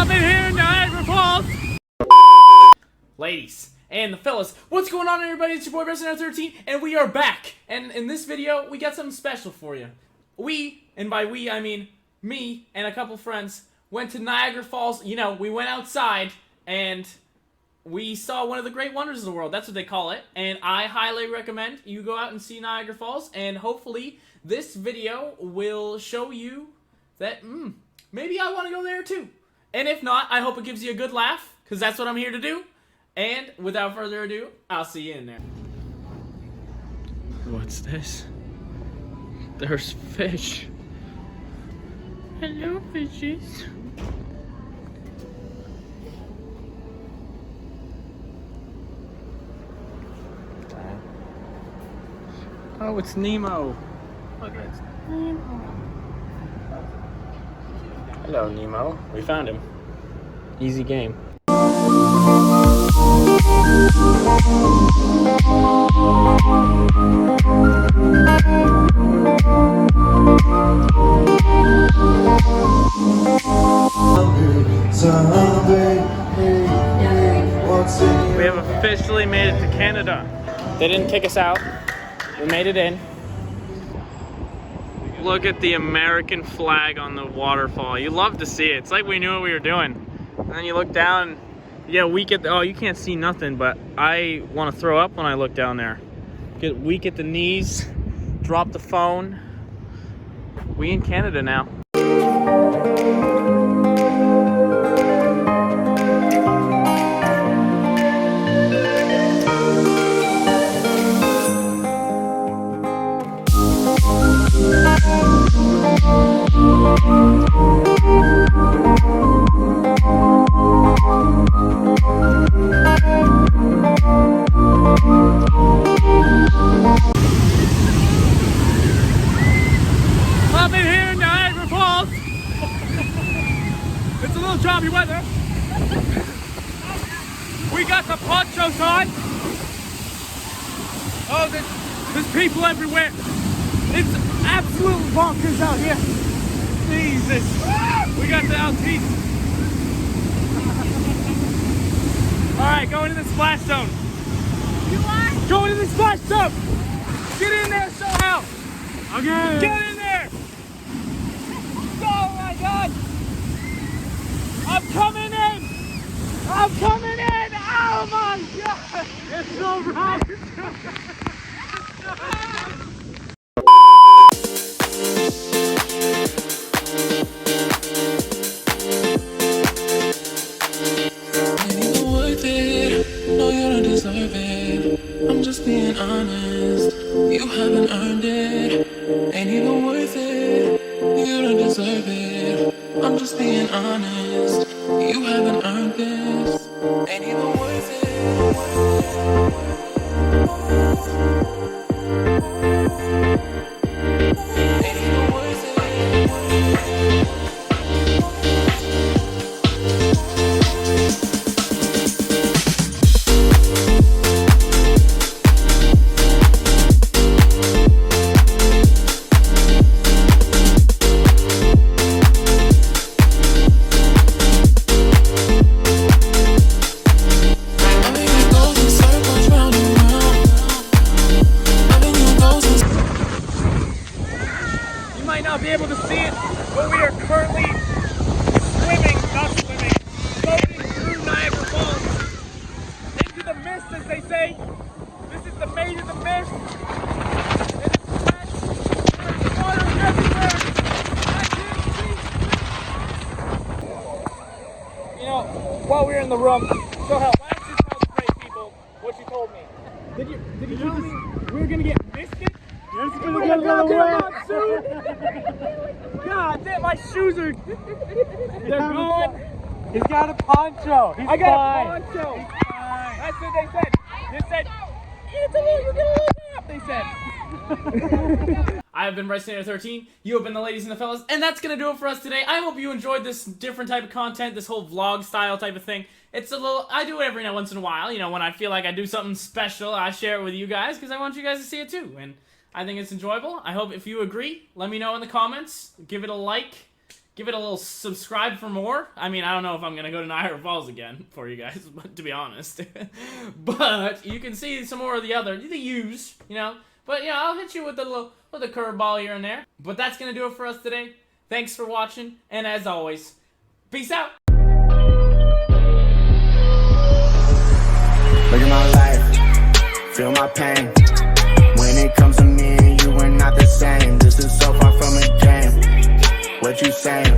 Up in here in Niagara Falls. Ladies and the fellas, what's going on, everybody? It's your boy Resident13, and we are back. And in this video, we got something special for you. We, and by we I mean me and a couple friends, went to Niagara Falls. You know, we went outside and we saw one of the great wonders of the world. That's what they call it. And I highly recommend you go out and see Niagara Falls. And hopefully this video will show you that maybe I want to go there too. And if not, I hope it gives you a good laugh, because that's what I'm here to do. And without further ado, I'll see you in there. What's this? There's fish. Hello, fishies. Oh, it's Nemo. Look, it's Nemo. Hello, Nemo. We found him. Easy game. We have officially made it to Canada. They didn't kick us out. We made it in. Look at the American flag on the waterfall. You love to see it. It's like we knew what we were doing. And then you look down, you get weak at the, oh, you can't see nothing, but I want to throw up when I look down there. Get weak at the knees, drop the phone. We in Canada now. Up in here in Niagara Falls. It's a little choppy weather. We got the ponchos on. Oh, there's people everywhere. It's absolute bonkers out here. Jesus. We got the Altice. Alright, going to the splash zone. You what? Going to the splash zone. Get in there, show how. Okay. Get in there. Oh my God. I'm coming in. I'm coming in. Oh my God. It's so rough. I'm just being honest. You haven't earned it. Ain't even worth it. You don't deserve it. I'm just being honest. You haven't earned this. Ain't even worth it. Ain't even worth it. Be able to see it, but we are currently floating through Niagara Falls into the mist, as they say. This is the maid of the mist, and it's wet. There's water everywhere. I can't see. You know, while we were in the room, so why don't you tell the great people what you told me? Did you tell me we were gonna get misted? It's gonna get a little wet. God damn, my shoes are... They're gone. He's got a poncho. I got a poncho. That's what they said. They said, it's a little, you get a little nap, they said. I have been Resident13. You have been the ladies and the fellas. And that's going to do it for us today. I hope you enjoyed this different type of content, this whole vlog style type of thing. It's a little, I do it every now once in a while. You know, when I feel like I do something special, I share it with you guys because I want you guys to see it too. And I think it's enjoyable. I hope if you agree, let me know in the comments. Give it a like. Give it a little subscribe for more. I mean, I don't know if I'm gonna go to Niagara Falls again for you guys, but to be honest. But you can see some more of the U's, you know. But yeah, I'll hit you with a curveball here and there. But that's gonna do it for us today. Thanks for watching, and as always, peace out. Look at my life, feel my pain. When it comes to me and you, we're not the same. This is so far from a game. What you saying?